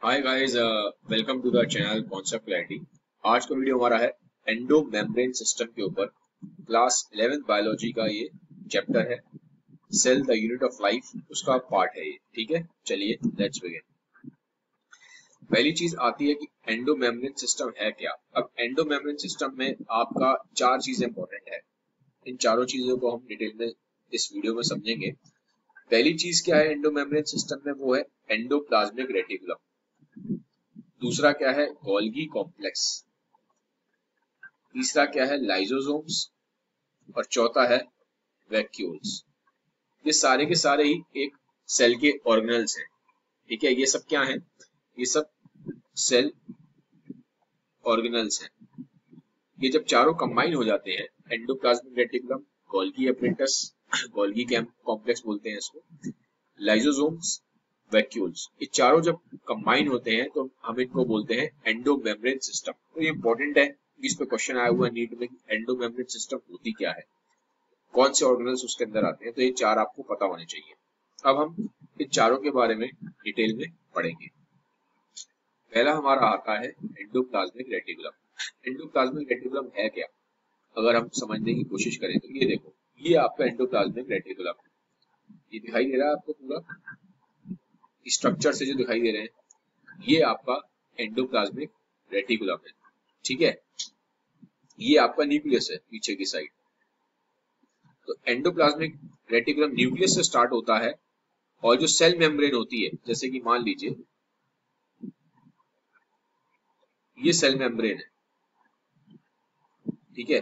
Hi guys, welcome to the channel concept clarity. आज का video हमारा है एंडो मेम्ब्रेन सिस्टम के ऊपर। क्लास 11th बायोलॉजी का ये चैप्टर है, cell the unit of life, उसका पार्ट है ये। ठीक है, चलिए लेट्स बिगिन। पहली चीज आती है कि एंडो मेम्ब्रेन सिस्टम है क्या। अब एंडो मेम्ब्रेन सिस्टम में आपका चार चीजें इंपॉर्टेंट है। इन चारों चीजों को हम डिटेल में इस वीडियो में समझेंगे। पहली चीज क्या है एंडो मेम्ब्रेन सिस्टम में, वो है एंडोप्लाज्मिक रेटिकुलम। दूसरा क्या है, गोल्गी कॉम्प्लेक्स। तीसरा क्या है, लाइसोसोम्स। और चौथा है वैक्यूल्स। ये सारे के सारे ही एक सेल के ऑर्गेनल्स हैं। ठीक है, ये सब क्या हैं, ये सब सेल ऑर्गेनल्स हैं। ये जब चारों कंबाइन हो जाते हैं, endoplasmic reticulum, Golgi apparatus, Golgi complex बोलते हैं इसको, लाइसोसोम्स, वैक्यूल्स, ये चारों जब कंबाइन होते हैं तो हम इनको बोलते हैं एंडो मेम्ब्रेन सिस्टम। तो ये इंपॉर्टेंट है, इस पे क्वेश्चन आया हुआ है नीट में, एंडो मेम्ब्रेन सिस्टम होती क्या है, कौन से ऑर्गेनल्स उसके अंदर आते हैं। तो ये चार आपको पता होने चाहिए। अब हम इन चारों के बारे में डिटेल में पढ़ेंगे। पहला हमारा आता है एंडोप्लाज्मिक रेटिकुलम। एंडोप्लाज्मिक रेटिकुलम है क्या, अगर हम समझने की कोशिश करें तो ये देखो, ये आपका एंडोप्लाज्मिक रेटिकुलम है। ये दिखाई दे रहा है आपको, पूरा स्ट्रक्चर से जो दिखाई दे रहे हैं, ये आपका एंडोप्लाज्मिक रेटिकुलम है। ठीक है, ये आपका न्यूक्लियस है पीछे की साइड। तो एंडोप्लाज्मिक रेटिकुलम न्यूक्लियस से स्टार्ट होता है, और जो सेल मेम्ब्रेन होती है, जैसे कि मान लीजिए ये सेल मेम्ब्रेन है। ठीक है,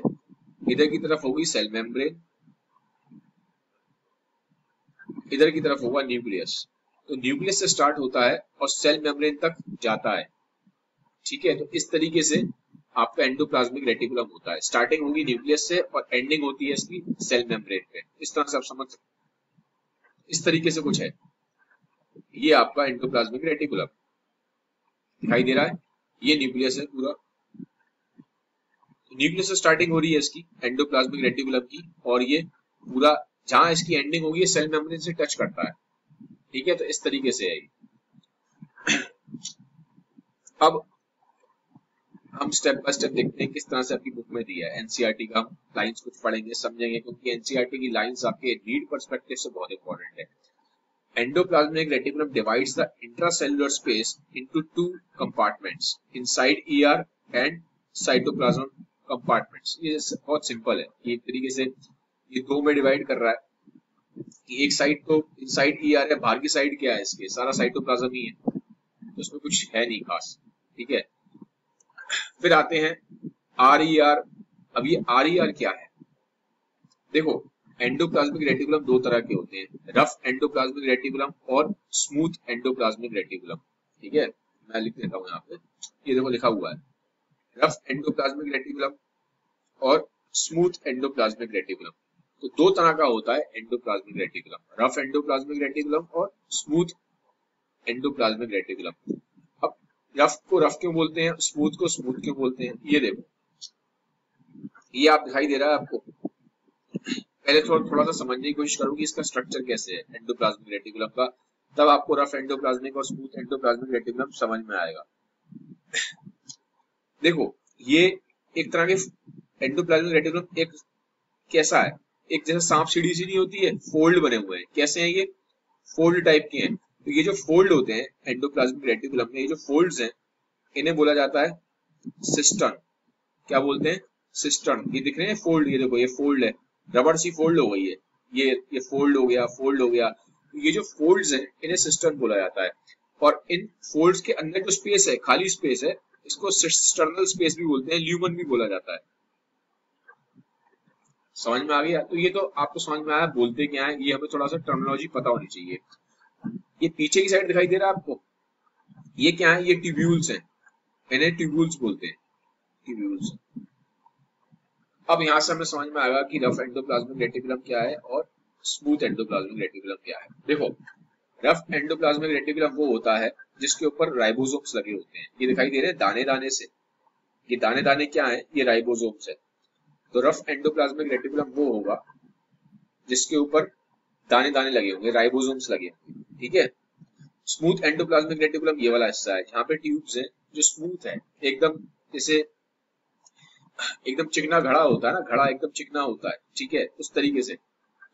इधर की तरफ होगी सेल मेम्ब्रेन, इधर की तरफ होगा न्यूक्लियस। तो न्यूक्लियस से स्टार्ट होता है और सेल मेम्ब्रेन तक जाता है। ठीक है, तो इस तरीके से आपका एंडोप्लाज्मिक रेटिकुलम होता है। स्टार्टिंग होगी न्यूक्लियस से और एंडिंग होती है इसकी सेल मेम्ब्रेन पे। इस तरह से आप समझ सकते, इस तरीके से कुछ है। ये आपका एंडोप्लाज्मिक रेटिकुलम दिखाई दे रहा है, ये न्यूक्लियस है पूरा। न्यूक्लियस से स्टार्टिंग हो रही है इसकी एंडोप्लाज्मिक रेटिकुलम की, और ये पूरा जहां इसकी एंडिंग होगी सेल मेम्ब्रेन से टच करता है। ठीक है, तो इस तरीके से है ये। अब हम स्टेप बाय स्टेप देखते हैं किस तरह से आपकी बुक में दिया है। एनसीईआरटी का हम लाइंस कुछ पढ़ेंगे, समझेंगे, क्योंकि एनसीईआरटी की लाइंस आपके नीड पर्सपेक्टिव से बहुत इंपॉर्टेंट है। Endoplasmic reticulum divides the intracellular space into two compartments, inside ER and cytoplasm compartments। ये बहुत सिंपल है, ये एक तरीके से ये दो में डिवाइड कर रहा है कि एक साइड तो इनसाइड ER है, बाहर की साइड क्या है इसके, सारा साइटोप्लाज्म ही है, तो उसमें कुछ है नहीं खास। ठीक है, फिर आते हैं RER। अब ये RER क्या है, देखो एंडोप्लाज्मिक रेटिकुलम दो तरह के होते हैं, रफ एंडोप्लाज्मिक रेटिकुलम और स्मूथ एंडोप्लाज्मिक रेटिकुलम। ठीक है, मैं लिख देता हूँ यहाँ पे, ये देखो लिखा हुआ है, रफ एंडोप्लाज्मिक रेटिकुलम और स्मूथ एंडोप्लाज्मिक रेटिकुलम। तो दो तरह का होता है endoplasmic reticulum, rough endoplasmic reticulum और स्मूथ एंडोप्लाज्मिक रेटिकुलम। अब रफ को रफ क्यों बोलते हैं, स्मूथ को स्मूथ क्यों बोलते हैं, ये देखो, ये आप दिखाई दे रहा है आपको। पहले थोड़ा सा समझने की कोशिश करूँ कि इसका स्ट्रक्चर कैसे है एंडोप्लाज्मिक रेटिकुलम का, तब आपको रफ एंडोप्लाज्मिक और स्मूथ एंडोप्लाज्मिक रेटिकुलम समझ में आएगा। देखो, ये एक तरह के एंडोप्लाज्मिक रेटिकुलम एक कैसा है, एक जैसे सांप सीढ़ी सी नहीं होती है, फोल्ड बने हुए हैं। कैसे हैं ये, फोल्ड टाइप के हैं। तो ये जो फोल्ड होते हैं एंडोप्लाज्मिक रेटिकुलम में, ये जो फोल्ड्स हैं, इन्हें बोला जाता है सिस्टर्न। क्या बोलते हैं, सिस्टर्न। ये दिख रहे हैं फोल्ड, ये देखो ये फोल्ड है, रबड़ सी फोल्ड हो गई है, ये फोल्ड हो गया, फोल्ड हो गया। ये जो फोल्ड्स हैं इन्हें सिस्टर्न बोला जाता है। और इन फोल्ड्स के अंदर जो स्पेस है, खाली स्पेस है, इसको सिस्टर्नल स्पेस भी बोलते हैं, ल्यूमन भी बोला जाता है। समझ में आ गया, तो ये तो आपको समझ में आया बोलते क्या है, ये हमें थोड़ा सा टर्मिनोलॉजी पता होनी चाहिए। ये पीछे की साइड दिखाई दे रहा है आपको, ये क्या है, ये ट्यूब्यूल्स हैं, इन्हें ट्यूब्यूल्स बोलते हैं, ट्यूब्यूल्स। अब यहां से हमें समझ में आएगा कि रफ एंडोप्लाज्मिक रेटिकुलम क्या है और स्मूथ एंडोप्लाज्मिक रेटिकुलम क्या है। देखो, रफ एंडोप्लाज्मिक रेटिकुलम वो होता है जिसके ऊपर राइबोसोम्स लगे होते हैं। ये दिखाई दे रहे हैं दाने दाने से, ये दाने दाने क्या है, ये राइबोसोम्स है। तो रफ एंडोप्लाज्मिक रेटिकुलम वो होगा जिसके ऊपर दाने दाने लगे होंगे, राइबोसोम्स लगे होंगे। ठीक है, स्मूथ एंडोप्लाज्मिक रेटिकुलम ये वाला हिस्सा है जहाँ पे ट्यूब्स हैं जो स्मूथ है, एकदम जैसे एकदम चिकना घड़ा होता है ना, घड़ा एकदम चिकना होता है, ठीक है, उस तरीके से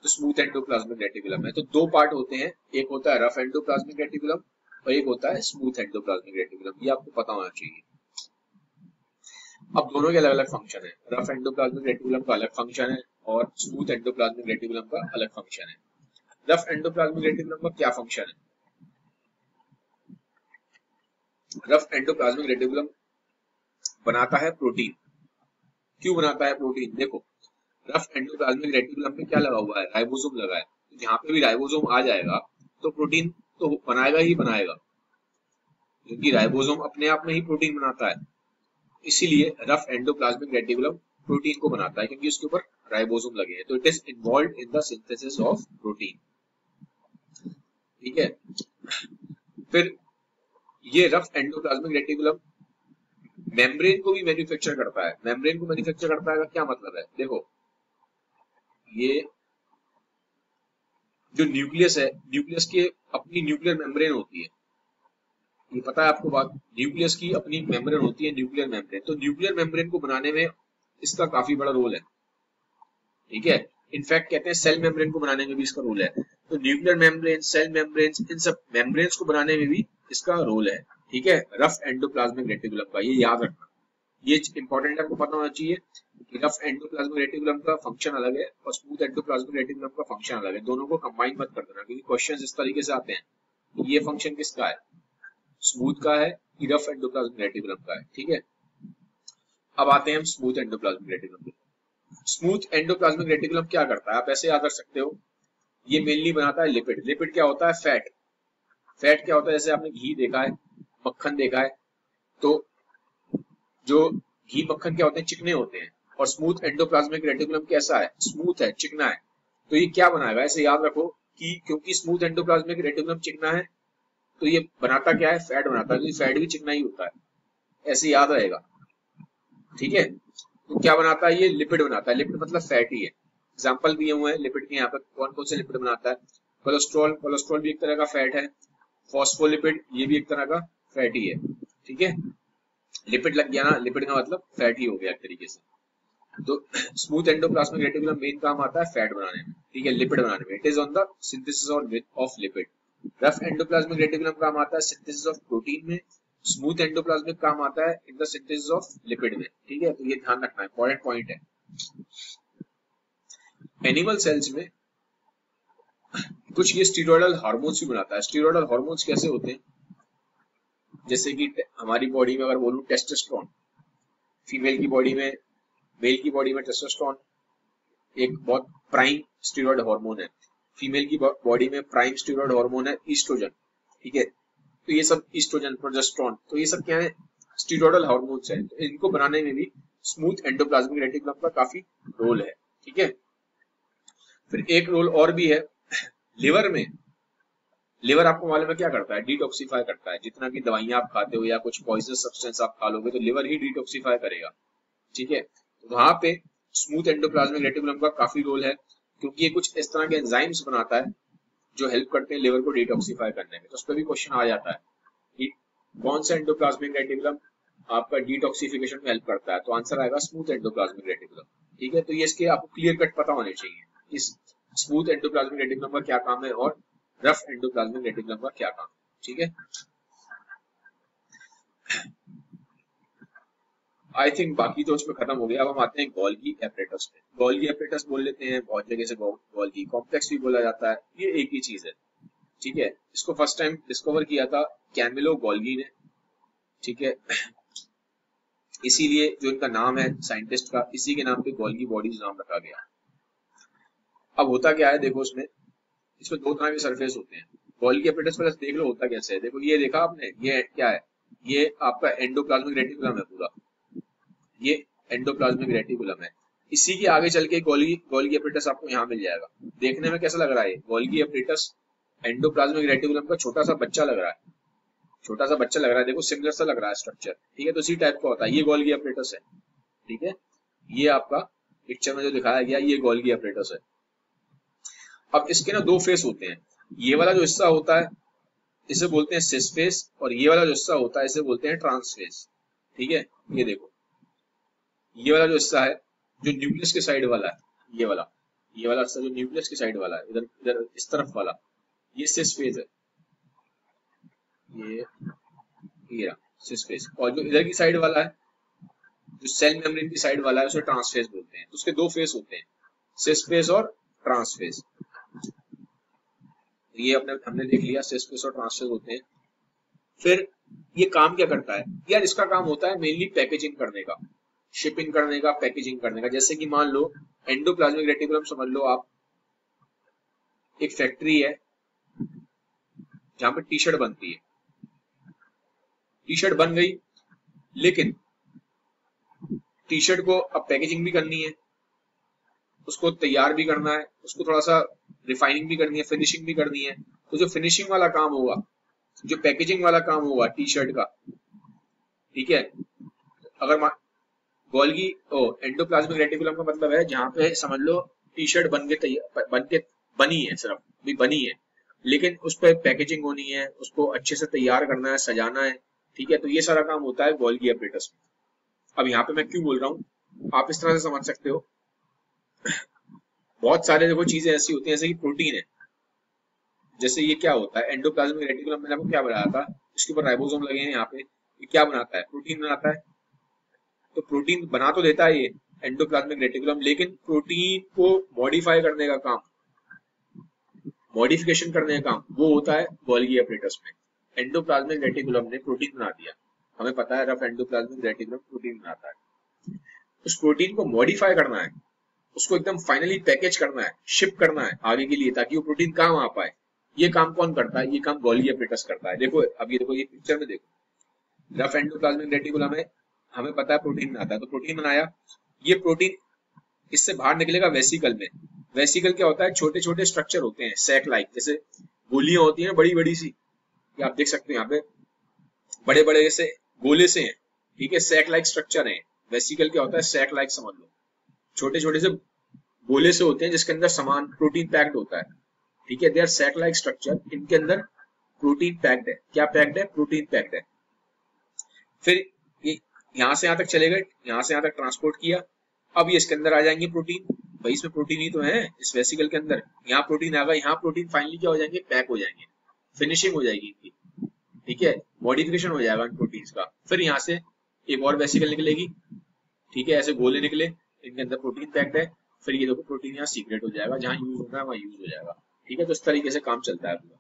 तो स्मूथ एंडोप्लाज्मिक रेटिकुलम है। तो दो पार्ट होते हैं, एक होता है रफ एंडोप्लाज्मिक रेटिकुलम और एक होता है स्मूथ एंडोप्लाज्मिक रेटिकुलम, ये आपको पता होना चाहिए। अब दोनों के अलग अलग फंक्शन है, रफ एंडोप्लाज्मिक रेटिकुलम का अलग फंक्शन है और स्मूथ एंडोप्लाज्मिक रेटिकुलम का अलग फंक्शन है। रफ एंडोप्लाज्मिक रेटिकुलम का क्या फंक्शन है? रफ एंडोप्लाज्मिक रेटिकुलम बनाता है प्रोटीन। क्यों बनाता है प्रोटीन? देखो, रफ एंडोप्लाज्मिक रेटिकुलम में क्या लगा हुआ है? राइबोसोम लगा है। जहां पे भी राइबोसोम आ जाएगा तो प्रोटीन तो बनाएगा ही बनाएगा, क्योंकि राइबोसोम अपने आप में ही प्रोटीन बनाता है। इसीलिए रफ एंडोप्लाज्मिक रेटिकुलम प्रोटीन को बनाता है, क्योंकि उसके ऊपर राइबोसोम लगे हैं। तो it is involve in the synthesis of protein, ठीक है। फिर ये रफ एंडोप्लाज्मिक रेटिकुलम मेम्ब्रेन को भी मैन्युफैक्चर करता है। मेम्ब्रेन को मैन्युफैक्चर करता है का क्या मतलब है? देखो, ये जो न्यूक्लियस है, न्यूक्लियस की अपनी न्यूक्लियर मेम्ब्रेन होती है, ये पता है आपको बात? न्यूक्लियस की अपनी मेम्ब्रेन होती है, न्यूक्लियर मेम्ब्रेन। तो न्यूक्लियर मेम्ब्रेन को बनाने में इसका काफी बड़ा रोल है, ठीक है। इनफैक्ट कहते हैं सेल मेम्ब्रेन को बनाने में भी इसका रोल है। तो न्यूक्लियर मेम्ब्रेन, सेल मेम्ब्रेन, इन सब मेम्ब्रेन्स को बनाने में भी इसका रोल है, ठीक है, रफ एंडोप्लाज्मिक रेटिकुलम का। ये याद रखना, ये इंपॉर्टेंट आपको पता होना चाहिए कि रफ एंडोप्लाज्मिक रेटिकुलम का फंक्शन अलग है और स्मूथ एंडोप्लाज्मिक रेटिकुलम का फंक्शन अलग है। दोनों को कंबाइन मत कर देना, क्योंकि क्वेश्चंस इस तरीके से आते हैं। ये फंक्शन किसका है? स्मूथ का है कि रफ एंडोप्लाज्मिक रेटिकुलम का है, ठीक है। अब आते हैं हम स्मूथ एंडोप्लाज्मिक रेटिकुलम पे। स्मूथ एंडोप्लाज्मिक रेटिकुलम क्या करता है? आप ऐसे याद रख सकते हो, ये मेनली बनाता है लिपिड। लिपिड क्या होता है? फैट। फैट क्या होता है? जैसे आपने घी देखा है, मक्खन देखा है, तो जो घी मक्खन क्या होते हैं? चिकने होते हैं। और स्मूथ एंडोप्लाज्मिक रेटिकुलम कैसा है? स्मूथ है, चिकना है। तो ये क्या बनाएगा? ऐसे याद रखो कि क्योंकि स्मूथ एंडोप्लाज्मिक रेटिकुलम चिकना है, तो ये बनाता क्या है? फैट बनाता है, क्योंकि फैट भी चिकना ही होता है। ऐसे याद रहेगा, ठीक है। तो क्या बनाता है? ये लिपिड बनाता है। लिपिड मतलब फैट ही है। एग्जाम्पल दिए हुए हैं लिपिड के, यहाँ पर कौन कौन से लिपिड बनाता है? कोलेस्ट्रॉल, कोलेस्ट्रॉल भी एक तरह का फैट है। फॉस्फोलिपिड, ये भी एक तरह का फैट ही है, ठीक है। लिपिड लग गया ना, लिपिड का मतलब फैट ही हो गया एक तरीके से। तो स्मूथ एंडोप्लाज्मिक रेटिकुलम मेन काम आता है फैट बनाने में, ठीक है, लिपिड बनाने में। It is on the synthesis of lipid. Rough endoplasmic reticulum काम आता है सिंथेसिस ऑफ प्रोटीन में। स्मूथ एंडोप्लाज्मिक काम आता है in the synthesis of lipid में, ठीक है। तो ये ध्यान रखना, इंपॉर्टेंट पॉइंट है। एनिमल सेल्स में कुछ ये स्टीरॉयडल हार्मोन्स भी बनाता है। स्टीरॉयडल हार्मोन्स कैसे होते हैं? जैसे कि हमारी बॉडी में अगर बोलूं टेस्टोस्टेरोन, फीमेल की बॉडी में, मेल की बॉडी में टेस्टोस्टेरोन एक बहुत प्राइम स्टीरॉयड हार्मोन है। फीमेल की बॉडी में प्राइम स्टीरॉयड हार्मोन है ईस्ट्रोजन, ठीक है। तो ये सब ईस्ट्रोजन, प्रोजेस्टेरोन, तो ये सब क्या है? स्टीरॉयडल हार्मोन्स हैं। तो इनको बनाने में भी स्मूथ एंडोप्लाज्मिक रेटिकुलम का काफी रोल है, ठीक है। फिर एक रोल और भी है लिवर में। लिवर आपको मालूम है क्या करता है? डिटॉक्सिफाई करता है। जितना भी दवाइयां आप खाते हो या कुछ पॉइजनस सब्सटेंस आप खा लोगे तो लिवर ही डिटॉक्सिफाई करेगा, ठीक है। तो वहां पे स्मूथ एंडोप्लाज्मिक रेटिकुलम का काफी रोल है, क्योंकि ये कुछ इस तरह के एंजाइम्स बनाता है जो हेल्प करते हैं लिवर को डिटॉक्सिफाई करने में। तो उस पर भी क्वेश्चन आ जाता है कि कौन सा एंडोप्लाज्मिक रेटिकुलम आपका डिटॉक्सिफिकेशन में हेल्प करता है? तो आंसर आएगा स्मूथ एंडोप्लाज्मिक रेटिकुलम, ठीक है। तो ये इसके आपको क्लियर कट पता होने चाहिए, इस स्मूथ एंडोप्लाज्मिक रेटिकुलम का क्या काम है और रफ एंडोप्लाज्मिक रेटिकुलम का क्या काम है, ठीक है। आई थिंक बाकी तो उसमें खत्म हो गया। अब हम आते हैं गोल्गी एपरेटस पे। गोल्गी एपरेटस बोल लेते हैं, बहुत जगह से गोल्गी कॉम्प्लेक्स भी बोला जाता है, ये एक ही चीज है, ठीक है। इसको फर्स्ट टाइम डिस्कवर किया था कैमिलो गोल्गी ने, ठीक है। इसीलिए जो इनका नाम है साइंटिस्ट का, इसी के नाम पे गोल्गी बॉडीज नाम रखा गया। अब होता क्या है? देखो, इसमें दो तरह के सरफेस होते हैं। गोल्गी एपरेटस पर देख लो होता कैसे है। देखो, ये देखा आपने, ये क्या है? ये आपका एंडोप्लाज्मिक रेटिकुलम है पूरा, ये एंडोप्लाज्मिक रेटिकुलम है। इसी के आगे चल के गोल्गी एपरेटस आपको यहाँ मिल जाएगा। देखने में कैसा लग रहा है? गोल्गी एपरेटस एंडोप्लाज्मिक रेटिकुलम का छोटा सा बच्चा लग रहा है, छोटा सा बच्चा लग रहा है। देखो, सिमिलर सा लग रहा है स्ट्रक्चर, ठीक है। तो इसी टाइप का होता है, ये गोल्गी एपरेटस है, ठीक है। ये आपका पिक्चर में जो दिखाया गया ये गोल्गी एपरेटस है। अब इसके ना दो फेस होते हैं। ये वाला जो हिस्सा होता है इसे बोलते हैं सिस फेस, और ये वाला जो हिस्सा होता है इसे बोलते हैं ट्रांस फेस। ठीक है, ये देखो ये वाला जो हिस्सा है जो न्यूक्लियस के साइड वाला है, ये वाला हिस्सा जो न्यूक्लियस के साइड वाला है, इधर इधर इस तरफ वाला, ये सिस फेस है, ये सिस फेस। और जो इधर की साइड वाला है, जो सेल मेम्ब्रेन की साइड वाला है, उसे ट्रांस फेस बोलते हैं। तो उसके दो फेस होते हैं, सिस फेस और ट्रांस फेस। ये हमने देख लिया, सिस फेस और ट्रांस फेस होते हैं। फिर ये काम क्या करता है यार? इसका काम होता है मेनली पैकेजिंग करने का, शिपिंग करने का, पैकेजिंग करने का। जैसे कि मान लो एंडोप्लाज्मिक रेटिकुलम समझ लो आप, एक फैक्ट्री है जहां पे टी शर्ट बनती है। टी शर्ट बन गई, लेकिन टी शर्ट को अब पैकेजिंग भी करनी है, उसको तैयार भी करना है, उसको थोड़ा सा रिफाइनिंग भी करनी है, फिनिशिंग भी करनी है। तो जो फिनिशिंग वाला काम होगा, जो पैकेजिंग वाला काम होगा टी शर्ट का, ठीक है, अगर गोल्गी एंडोप्लाज्मिक रेटिकुलम का मतलब है जहां पे समझ लो टी शर्ट बनी है, सिर्फ भी बनी है, लेकिन उस पर पैकेजिंग होनी है, उसको अच्छे से तैयार करना है, सजाना है। ठीक है, तो ये सारा काम होता है गोल्गी एपरेटस में। अब यहाँ पे मैं क्यों बोल रहा हूँ, आप इस तरह से समझ सकते हो। बहुत सारे देखो चीजें ऐसी होती हैं, जैसे कि प्रोटीन है, जैसे ये क्या होता है एंडोप्लाज्मिक रेटिकुलम, मैंने आपको क्या बनाया था, इसके ऊपर राइबोसोम लगे हैं यहाँ पे, ये क्या बनाता है? प्रोटीन बनाता है। तो प्रोटीन बना तो देता है ये एंडोप्लाज्मिक रेटिकुलम, लेकिन प्रोटीन को मॉडिफाई करने का काम, मॉडिफिकेशन करने का काम वो होता है गोल्गी एपरेटस में। एंडोप्लाज्मिक रेटिकुलम ने प्रोटीन बना दिया, हमें पता है रफ एंडोप्लाज्मिक रेटिकुलम प्रोटीन बनाता है। उस प्रोटीन को मॉडिफाई करना है, उसको एकदम फाइनली पैकेज करना है, शिप करना है आगे के लिए, ताकि वो प्रोटीन काम आ पाए। ये काम कौन करता है? ये काम गोल्गी एपरेटस करता है। देखो अब ये देखो, ये पिक्चर में देखो, रफ एंडोप्लाज्मिक रेटिकुलम में हमें पता है प्रोटीन बनाता है, तो प्रोटीन बनाया, ये प्रोटीन इससे बाहर निकलेगा वेसिकल में। वेसिकल क्या होता है? छोटे छोटे स्ट्रक्चर होते हैं सैक लाइक, जैसे गोलियां होती हैं बड़ी बड़ी सी, ये आप देख सकते हो यहाँ पे बड़े बड़े से गोले से हैं। ठीक है, सैक लाइक स्ट्रक्चर है। वेसिकल क्या होता है? सैक लाइक समझ लो, छोटे छोटे से गोले से होते हैं जिसके अंदर सामान प्रोटीन पैक्ड होता है। ठीक है, they are sac like structure, इनके अंदर प्रोटीन पैक्ड है। क्या पैक्ड है? प्रोटीन पैक्ड है। फिर ये यहाँ से यहाँ तक चले गए, यहाँ से यहाँ तक ट्रांसपोर्ट किया, अब ये इसके अंदर आ जाएंगे प्रोटीन, भाई इसमें प्रोटीन ही तो है इस वेसिकल के अंदर। यहाँ प्रोटीन आ गया, यहाँ प्रोटीन फाइनली क्या हो जाएंगे? पैक हो जाएंगे, फिनिशिंग हो जाएगी इनकी। ठीक है, मॉडिफिकेशन हो जाएगा इन प्रोटीन्स का। फिर यहाँ से एक और वेसिकल निकलेगी, ठीक है, ऐसे गोले निकले, इनके अंदर प्रोटीन पैक्ड है। फिर ये देखो प्रोटीन यहाँ सीक्रेट हो जाएगा, जहाँ यूज होना है वहाँ यूज हो जाएगा। ठीक है, तो इस तरीके से काम चलता है पूरा।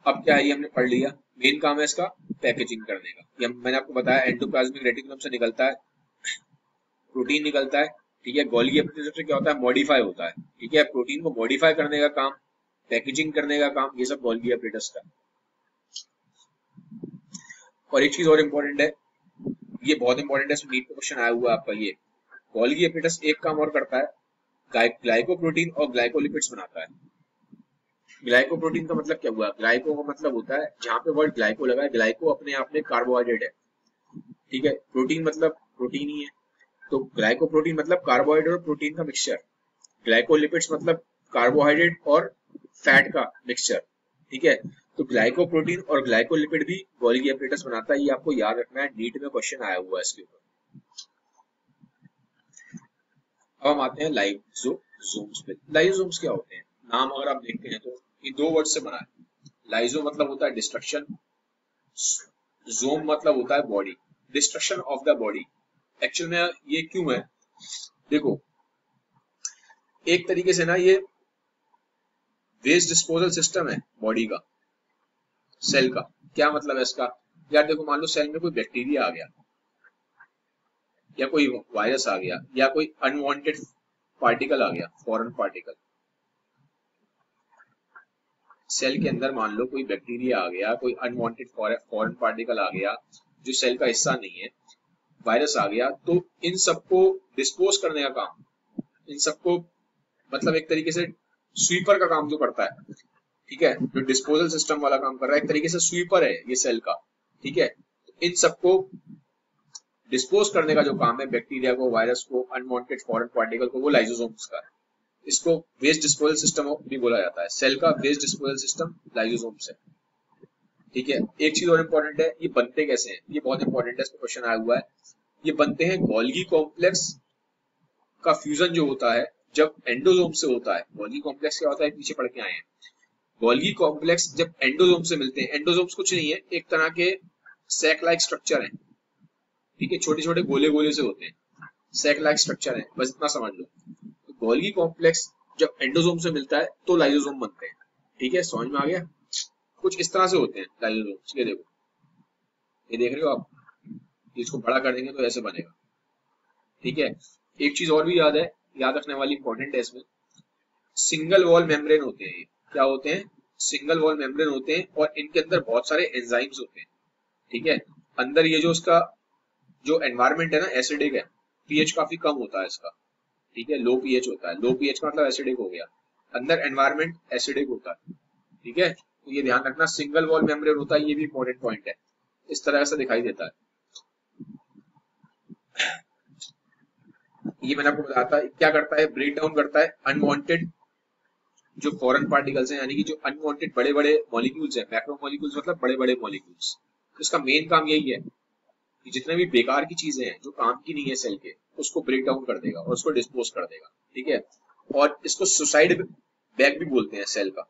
अब क्या है, ये हमने पढ़ लिया, मेन काम है इसका पैकेजिंग करने का। ये मैंने आपको बताया एंडोप्लाज्मिक रेटिकुलम से निकलता है प्रोटीन, निकलता है। ठीक है, गोल्गी एपरेटस से क्या होता है? मॉडिफाई होता है। ठीक है, प्रोटीन को मॉडिफाई करने का काम, पैकेजिंग करने का काम, ये सब गोल्गी एपरेटस का। और एक चीज और इम्पोर्टेंट है, ये बहुत इंपॉर्टेंट है, इसमें नीट क्वेश्चन आया हुआ है आपका, ये गोल्गी एपरेटस एक काम और करता है, ग्लाइकोप्रोटीन और ग्लाइकोलिपिड्स बनाता है। ग्लाइकोप्रोटीन का मतलब क्या हुआ? ग्लाइको का मतलब होता है, जहां पे वर्ड ग्लाइको लगा है, ग्लाइको अपने आप में कार्बोहाइड्रेट है। ठीक है, प्रोटीन मतलब प्रोटीन ही है, तो ग्लाइकोप्रोटीन मतलब कार्बोहाइड्रेट और प्रोटीन का मिक्सचर। ग्लाइकोलिपिड्स मतलब कार्बोहाइड्रेट और फैट का मिक्सचर। ठीक है, तो ग्लाइकोप्रोटीन और ग्लाइकोलिपिड भी गोल्गी एपरेटस बनाता है, ये आपको याद रखना है, नीट में क्वेश्चन आया हुआ है इसके ऊपर। अब हम आते हैं लाइसोसोम्स पे। लाइसोसोम्स क्या होते हैं? नाम अगर आप देखते हैं तो ये दो वर्ड से बना है। लाइजो मतलब होता है डिस्ट्रक्शन, जोम मतलब होता है body, destruction of the body. Actual में ये क्यों है? देखो एक तरीके से ना ये वेस्ट डिस्पोजल सिस्टम है बॉडी का, सेल का। क्या मतलब है इसका? यार देखो, मान लो सेल में कोई बैक्टीरिया आ गया, या कोई वायरस आ गया, या कोई अनवांटेड पार्टिकल आ गया, फॉरेन पार्टिकल। सेल के अंदर मान लो कोई बैक्टीरिया आ गया, कोई अनवांटेड फॉरेन पार्टिकल आ गया जो सेल का हिस्सा नहीं है, वायरस आ गया, तो इन सबको डिस्पोज करने का काम, इन सबको मतलब एक तरीके से स्वीपर का काम जो करता है। ठीक है, जो डिस्पोजल सिस्टम वाला काम कर रहा है, एक तरीके से स्वीपर है ये सेल का। ठीक है, इन सबको डिस्पोज करने का जो काम है, बैक्टीरिया को, वायरस को, अनवांटेड फॉरेन पार्टिकल को, वो लाइसोसोम्स का है। इसको वेस्ट डिस्पोजल सिस्टम भी बोला जाता है। सेल का वेस्ट डिस्पोजल सिस्टम लाइसोसोम्स है। ठीक है, एक चीज और इम्पोर्टेंट है, ये बनते कैसे हैं, ये बहुत इंपॉर्टेंट है, इस पर क्वेश्चन आया हुआ है। ये बनते हैं गोल्गी कॉम्प्लेक्स का फ्यूजन जो होता है जब एंडोसोम से होता है। गोल्गी कॉम्प्लेक्स क्या होता है, पीछे पढ़ के आए हैं। गोल्गी कॉम्प्लेक्स जब एंडोसोम से मिलते हैं, एंडोसोम्स कुछ नहीं है, एक तरह के सैक लाइक स्ट्रक्चर है। ठीक है, छोटे छोटे गोले गोले से होते हैं, सैक लाइक स्ट्रक्चर है, बस इतना समझ लो। तो गोल्गी कॉम्प्लेक्स जब एंडोसोम से मिलता है तो लाइसोसोम बनते हैं। ठीक है, समझ में आ गया। कुछ इस तरह से होते हैं लाइसोसोम्स, ये देखो, ये देख रहे हो आप, इसको बड़ा कर देंगे तो ऐसे बनेगा। ठीक है, एक चीज और भी याद है, याद रखने वाली इंपॉर्टेंट है इसमें, सिंगल वॉल मेम्ब्रेन होते हैं। ये क्या होते हैं, सिंगल वॉल मेम्ब्रेन होते हैं, और इनके अंदर बहुत सारे एंजाइम्स होते हैं। ठीक है, अंदर ये जो उसका जो एनवायरमेंट है ना, एसिडिक है, पीएच काफी कम होता है इसका। ठीक है, लो पीएच होता है, लो पीएच का मतलब एसिडिक हो गया, अंदर एनवायरमेंट एसिडिक होता है। ठीक है, तो ये ध्यान रखना, सिंगल वॉल मेम्ब्रेन होता है, ये भी इंपॉर्टेंट पॉइंट है, इस तरह से दिखाई देता है। ये मैंने आपको बताया था, क्या करता है, ब्रेक डाउन करता है अनवांटेड जो फॉरेन पार्टिकल्स हैं, यानी कि जो अनवांटेड बड़े बड़े मॉलिक्यूल्स हैं, मैक्रो मॉलिक्यूल्स मतलब बड़े बड़े मॉलिक्यूल्स। इसका मेन काम यही है कि जितने भी बेकार की चीजें हैं जो काम की नहीं है सेल के, उसको ब्रेक डाउन कर देगा और उसको डिस्पोज कर देगा। ठीक है, और इसको सुसाइड बैग भी बोलते हैं सेल का।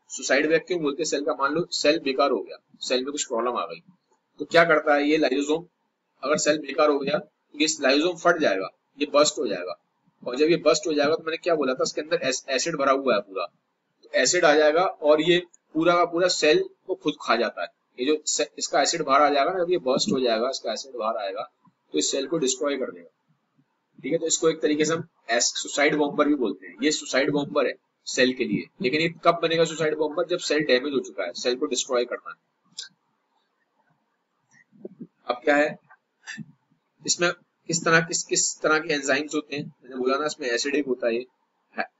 सुसाइड बैग क्यों बोलते हैं सेल का, मान लो सेल बेकार हो गया, सेल में कुछ प्रॉब्लम आ गई, तो क्या करता है ये लाइसोसोम, अगर सेल बेकार हो गया तो ये लाइसोसोम फट जाएगा, ये बस्ट हो जाएगा, और जब ये बस्ट हो जाएगा तो मैंने क्या बोला था, इसके अंदर एसिड भरा हुआ है पूरा, तो एसिड आ जाएगा और ये पूरा का पूरा सेल को खुद खा जाता है। ये जो इसका एसिड बाहर आ जाएगा ना, जब ये बस्ट हो जाएगा, इसका एसिड बाहर आएगा तो इस सेल को डिस्ट्रॉय कर देगा। ठीक है, तो इसको एक तरीके से हम सुसाइड बॉम्बर भी बोलते हैं। ये सुसाइड बॉम्बर है सेल के लिए, लेकिन ये कब बनेगा सुसाइड बॉम्बर, जब सेल डैमेज हो चुका है, सेल को डिस्ट्रॉय करना है। अब क्या है इसमें, किस तरह के एंजाइम्स होते हैं, मैंने बोला ना इसमें एसिडिक होता है।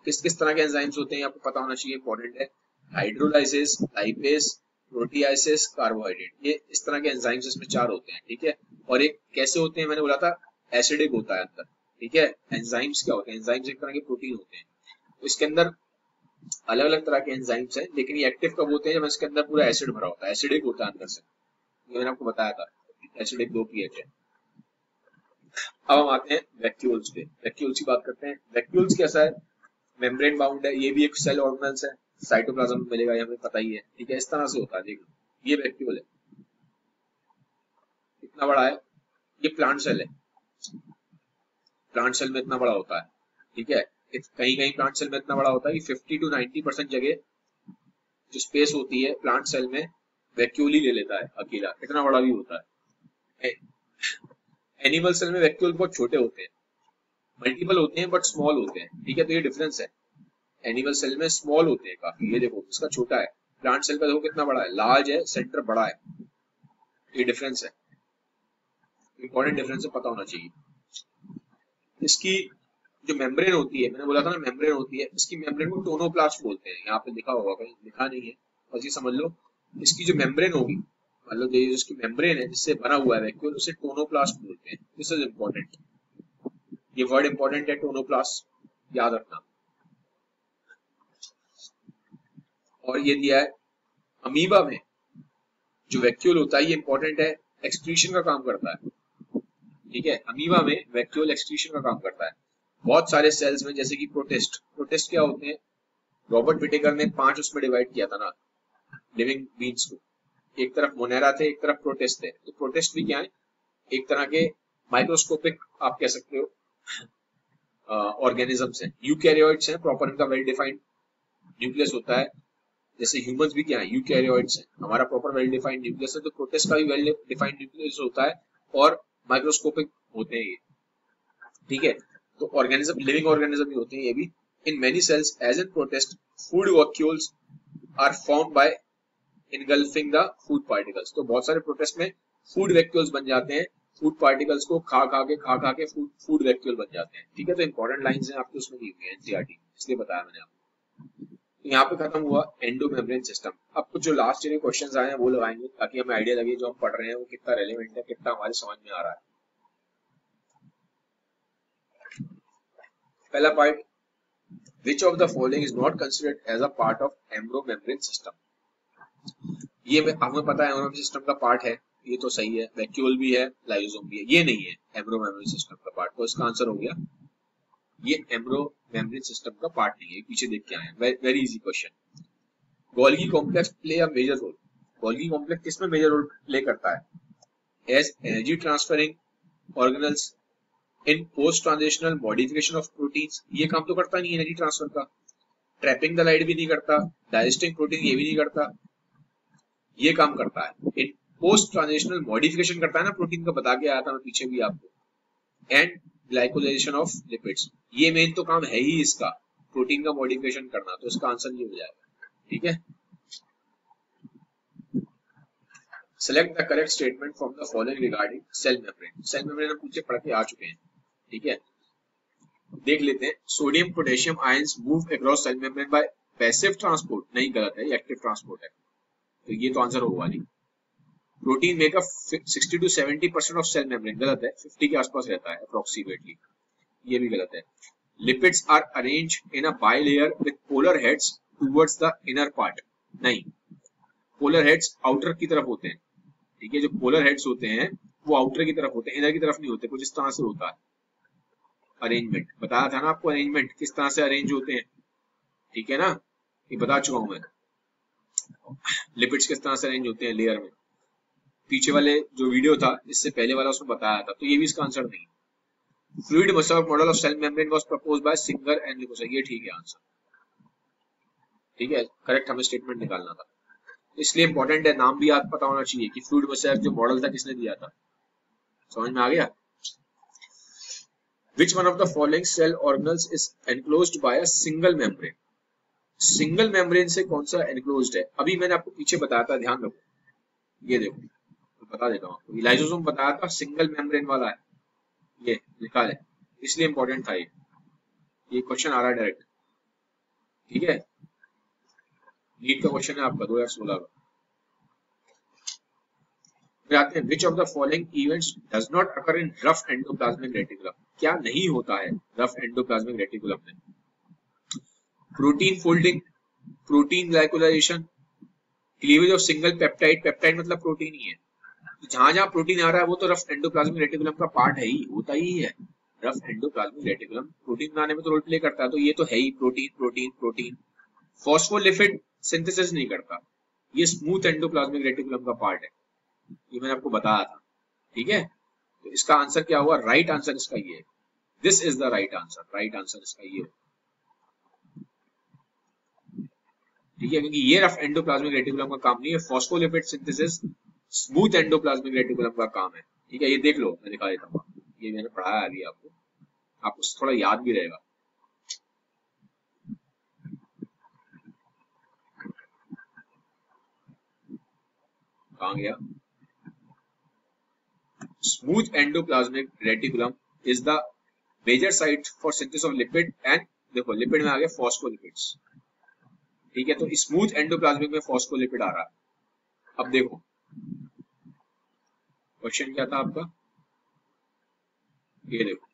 किस तरह के एंजाइम्स होते हैं आपको पता होना चाहिए, इंपॉर्टेंट है। हाइड्रोलाइसिस, लाइपेज, प्रोटीआइसिस, कार्बोहाइड्रेट, ये इस तरह के एंजाइम्स इसमें 4 होते हैं। ठीक है, और एक कैसे होते हैं, मैंने बोला था एसिडिक होता है अंदर। ठीक है, एंजाइम्स क्या होते हैं, एंजाइम्स एक तरह के प्रोटीन होते हैं, तो इसके अंदर अलग अलग तरह के एंजाइम्स हैं, लेकिन ये एक्टिव कब होते हैं, जब इसके अंदर पूरा एसिड भरा होता है, एसिडिक होता है अंदर से। ये मैंने आपको बताया था, एसिडिक 2 pH है। अब हम आते हैं वैक्यूल्स पे, वैक्यूल्स की बात करते हैं। वैक्यूल्स कैसा है, मेम्ब्रेन बाउंड है, ये भी एक सेल ऑर्गेनेल्स है, साइटोप्लाज्म में मिलेगा, ये हमें पता ही है। ठीक है, इस तरह से होता है, देखो ये वैक्यूल है, इतना बड़ा है, ये प्लांट सेल है, प्लांट सेल में इतना बड़ा होता है। ठीक है, कहीं कहीं प्लांट सेल में इतना बड़ा होता है कि 50 to 90% जगह जो स्पेस होती है प्लांट सेल में वैक्यूल ही ले लेता है अकेला, इतना बड़ा भी होता है। एनिमल सेल में वैक्यूल बहुत छोटे होते हैं, मल्टीपल होते हैं बट स्मॉल होते हैं। ठीक है, तो ये डिफरेंस है, एनिमल सेल में स्मॉल होते हैं काफी, ये देखो इसका छोटा है, प्लांट सेल का देखो कितना बड़ा है, लार्ज है, सेंटर बड़ा है, ये डिफरेंस है, इंपॉर्टेंट डिफरेंस है, पता होना चाहिए। इसकी जो मेम्ब्रेन होती है, मैंने बोला था ना मेम्ब्रेन होती है, इसकी मेम्ब्रेन को टोनोप्लास्ट बोलते हैं, यहाँ पे लिखा होगा, कहीं लिखा नहीं है, बस ये समझ लो, इसकी जो मेम्ब्रेन होगी, मतलब ये इसकी मेम्ब्रेन है जिससे बना हुआ है वैक्यूल, उसे टोनोप्लास्ट बोलते हैं। दिस इज इंपॉर्टेंट, ये वर्ड इंपॉर्टेंट है, टोनोप्लास्ट, याद रखना। और ये दिया है अमीबा में जो वैक्यूल होता है, ये इंपॉर्टेंट है, एक्सक्रीशन का काम करता है। ठीक है, अमीबा में वैक्यूल एक्सक्रीशन का काम करता है। बहुत सारे सेल्स में, जैसे कि प्रोटिस्ट, प्रोटिस्ट क्या होते हैं, रॉबर्ट विटेकर ने 5 उसमें डिवाइड किया था ना लिविंग बींग्स को, एक तरफ मोनेरा थे, एक तरफ प्रोटिस्ट थे। तो प्रोटिस्ट भी क्या है, एक तरह के माइक्रोस्कोपिक आप कह सकते हो ऑर्गेनिजम्स हैं, यूकैरियोट्स हैं, प्रॉपर इनका वेल डिफाइंड न्यूक्लियस होता है। जैसे ह्यूमंस भी क्या है, यूकैरियोट्स हैं, हमारा प्रॉपर वेल डिफाइंड न्यूक्लियस है, तो प्रोटिस्ट का भी वेल डिफाइंड न्यूक्लियस होता है और माइक्रोस्कोपिक होते हैं ये। ठीक है, तो ऑर्गेनिज्म, लिविंग ऑर्गेनिज्म ही होते हैं ये भी। In many cells as in protists, food vacuoles are formed by engulfing the food particles. तो बहुत सारे प्रोटिस्ट में फूड वैक्यूल्स बन जाते हैं, फूड पार्टिकल्स को खा खा के फूड वैक्यूल बन जाते हैं। ठीक है, तो इंपॉर्टेंट लाइंस हैं आपको उसमें दी हुई है एनसीईआरटी, इसलिए बताया मैंने आपको। तो यहाँ पे खत्म हुआ एंडोमेम्ब्रेन सिस्टम। अब कुछ जो लास्ट ईयर क्वेश्चंस आए हैं वो लगाएंगे, ताकि हमें आइडिया लगे जो हम पढ़ रहे हैं वो कितना रेलेवेंट है, कितना हमारे समझ में आ रहा है। पहला part Which of the following is not considered as a part of एम्ब्रो membrane system? ये हमें पता है एम्ब्रो सिस्टम का पार्ट है, ये तो सही है, वैक्यूल भी है, लाइसोसोम भी है, ये नहीं है एम्ब्रो मेम्ब्रेन सिस्टम का पार्ट, तो इसका आंसर हो गया ये एम्ब्रो मेम्ब्रेन सिस्टम का पार्ट नहीं है। पीछे देख के आए हैं, very easy question. Golgi complex play a major role, Golgi complex किसमें मेजर रोल प्ले करता है? As energy transferring organelles in post transitional modification of proteins, ये काम तो करता नहीं एनर्जी ट्रांसफर का, ट्रैपिंग द लाइट भी नहीं करता, डाइजेस्टिंग प्रोटीन ये भी नहीं करता, ये काम करता है इन पोस्ट ट्रांजिशनल मॉडिफिकेशन करता है ना प्रोटीन का, बता के आया था मैं पीछे भी आपको, एंड ग्लाइकोलाइजेशन ऑफ लिपिड्स, ये मेन तो काम है ही इसका, प्रोटीन का मॉडिफिकेशन करना, तो इसका आंसर ये हो जाएगा। ठीक है, select the correct statement from the following regarding cell membrane. Cell membrane हम पूछे पढ़ के आ चुके हैं, ठीक है, देख लेते हैं। Sodium potassium ions move across cell membrane by passive transport, नहीं गलत है, ये एक्टिव ट्रांसपोर्ट है, तो ये तो आंसर होगा नहीं। Protein make up 60 to 70% of cell membrane, गलत है, 50 के आसपास रहता है अप्रोक्सीमेटली, ये भी गलत है। Lipids are arranged in a bilayer with polar heads towards the inner part, नहीं, पोलर हेड्स आउटर की तरफ होते हैं, ठीक है, जो पोलर हेड्स होते हैं वो आउटर की तरफ होते हैं, इनर की तरफ नहीं होते, कुछ इस तरह से होता है अरेंजमेंट, बताया था ना आपको अरेंजमेंट किस तरह से अरेंज होते हैं, ठीक है ना, ये बता चुका हूं मैं, लिपिड्स किस तरह से अरेंज होते हैं लेयर में, पीछे वाले जो वीडियो था इससे पहले वाला उसमें बताया था, तो ये भी इसका आंसर नहीं। Fluid model of cell membrane was proposed by Singer and लिकोसा, ये ठीक है आंसर, ठीक है, करेक्ट हमें स्टेटमेंट निकालना था, इसलिए इंपॉर्टेंट है, नाम भी याद पता होना चाहिए कि फ्लूइड मॉडल जो मॉडल था किसने दिया था, समझ में आ गया। Which one of the following cell organelles is enclosed by a single membrane? Single membrane से कौन सा एनक्लोज्ड है? अभी मैंने आपको पीछे बताया था, ध्यान रखो, ये देखो तो बता देता हूँ आपको, लाइसोसोम बताया था सिंगल मेम्ब्रेन वाला है, ये लिखा है, इसलिए इंपॉर्टेंट था ये क्वेश्चन आ रहा है डायरेक्ट, ठीक है, नीट का क्वेश्चन है आपका 2016 का। फिर आते हैं, which of the following events does not occur in rough endoplasmic reticulum, क्या नहीं होता है रफ एंडोप्लाज्मिक रेटिकुलम में? Protein folding, protein glycosylation, cleavage of single peptide, peptide मतलब प्रोटीन ही है, तो जहां जहां प्रोटीन आ रहा है वो तो रफ एंडोप्लाज्मिक रेटिकुलम का पार्ट है ही, होता ही है, रफ एंडोप्लाज्मिक रेटिकुलम प्रोटीन बनाने में तो रोल प्ले करता है, तो ये तो है ही protein protein protein. Phospholipid synthesis नहीं करता, ये स्मूथ एंडोप्लाज्मिक रेटिकुलम का पार्ट है, ये मैंने आपको बताया था, ठीक है, तो इसका आंसर क्या हुआ, राइट आंसर इसका ये है, this is the right answer, right answer इसका ये है, ठीक है, क्योंकि ये रफ एंडोप्लाज्मिक रेटिकुलम का काम नहीं है, phospholipid synthesis smooth endoplasmic reticulum का काम है, ठीक है, ये देख लो, मैं दिखा देता हूँ, ये मैंने पढ़ाया अभी आपको थोड़ा याद भी रहेगा। कहां गया, smooth endoplasmic reticulum is the major site for synthesis of lipid and, देखो लिपिड में आ गया फॉस्फोलिपिड्स, ठीक है, तो स्मूथ एंडोप्लाज्मिक में फॉस्फोलिपिड आ रहा है। अब देखो क्वेश्चन क्या था आपका, ये देखो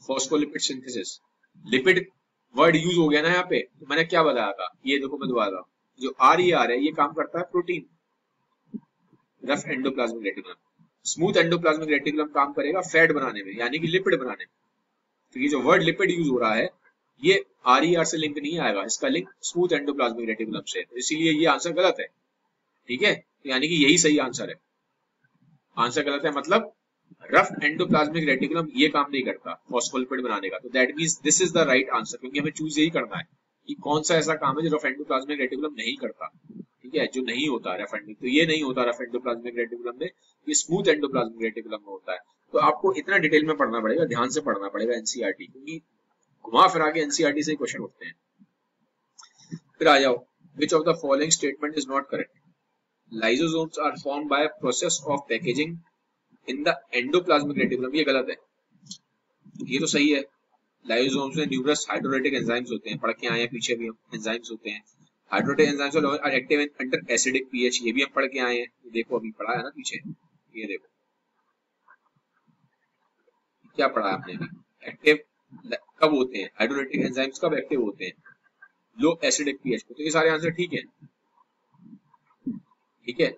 phospholipid synthesis, lipid word use हो गया ना यहाँ पे, तो मैंने क्या बताया था, ये देखो मैं दोबारा रहा हूं, जो RER है ये काम करता है protein, rough endoplasmic reticulum, smooth endoplasmic reticulum काम करेगा फैट बनाने में, यानी कि लिपिड बनाने में, तो ये जो वर्ड लिपिड यूज हो रहा है ये RER से लिंक नहीं आएगा, इसका लिंक स्मूथ एंडोप्लाज्मिक रेटिकुलम से, तो इसीलिए ये आंसर गलत है, ठीक है, तो यानी कि यही सही आंसर है, आंसर गलत है मतलब रफ एंडोप्लाज्मिक रेटिकुलम ये काम नहीं करता फॉस्फोलिपिड बनाने का, तो that means this is the right answer, क्योंकि हमें चूज यही करना है कि कौन सा ऐसा काम है जो रफ एंडोप्लाज्मिक रेटिकुलम नहीं करता, ठीक है, जो नहीं होता रफ एंडो, तो ये नहीं होता रफ एंडोप्लाज्मिक रेटिकुलम में, ये स्मूथ एंडोप्लाज्मिक रेटिकुलम में होता है। तो आपको इतना डिटेल में पढ़ना पड़ेगा, ध्यान से पढ़ना पड़ेगा एनसीईआरटी, क्योंकि घुमा फिरा के एनसीईआरटी से क्वेश्चन उठते हैं। फिर आ जाओ, which of the following statement is not correct? Lysosomes are formed by a process of packaging in the endoplasmic reticulum, ये गलत है, ये तो सही है, लाइसोसोम्स में न्यूमरस हाइड्रोलाइटिक एंजाइम्स होते हैं, पढ़ के आए हैं पीछे भी हम, एंजाइम्स होते हैं, hydrolytic enzymes are active under acidic pH, ये भी हम पढ़ के आए हैं, देखो अभी पढ़ा है ना पीछे, ये देखो क्या पढ़ा है आपने, एक्टिव कब होते हैं, हाइड्रोलाइटिक एंजाइम्स कब एक्टिव होते हैं, लो एसिडिक पीएच पे। तो ये सारे आंसर ठीक है, ठीक है।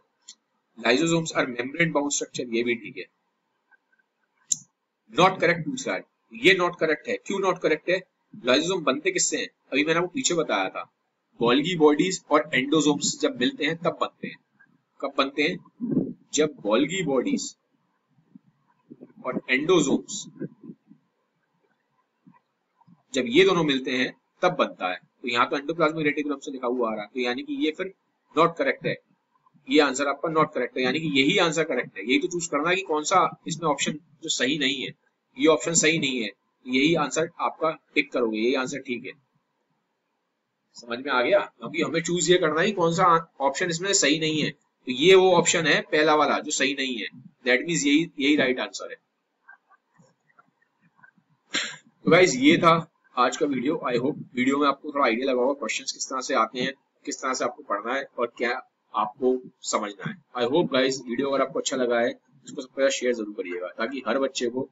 Lysosomes are membrane bound structure, ये भी ठीक है। नॉट करेक्ट पूछ रहा है, ये नॉट करेक्ट है। क्यों नॉट करेक्ट है? लाइसोसोम बनते किससे हैं? अभी मैंने आपको पीछे बताया था, गोल्गी बॉडीज और एंडोसोम्स जब मिलते हैं तब बनते हैं। कब बनते हैं? जब गोल्गी बॉडीज और एंडोसोम्स, जब ये दोनों मिलते हैं तब बनता है। तो यहाँ तो एंडोप्लाज्मिक रेटिकुलम से लिखा हुआ आ रहा है, तो यानी कि ये फिर नॉट करेक्ट है। ये आंसर आपका नॉट करेक्ट है, यानी कि यही आंसर करेक्ट है। यही तो चूज करना है कि कौन सा इसमें ऑप्शन जो सही नहीं है, ये ऑप्शन सही नहीं है, यही आंसर आपका टिक करोगे, यही आंसर ठीक है। समझ में आ गया? क्योंकि हमें चूज ये करना है कि कौन सा ऑप्शन इसमें सही नहीं है, तो ये वो ऑप्शन है पहला वाला जो सही नहीं है, दैट मीन्स यही राइट आंसर है। तो गाइज ये था आज का वीडियो। आई होप वीडियो में आपको थोड़ा आइडिया लगा होगा क्वेश्चंस किस तरह से आते हैं, किस तरह से आपको पढ़ना है और क्या आपको समझना है। आई होप गाइज वीडियो अगर आपको अच्छा लगा है इसको सबसे शेयर जरूर करिएगा, ताकि हर बच्चे को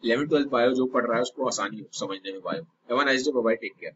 11th 12th बायो जो पढ़ रहा है उसको आसानी हो समझने में bio. Have a nice day, bye bye, take care.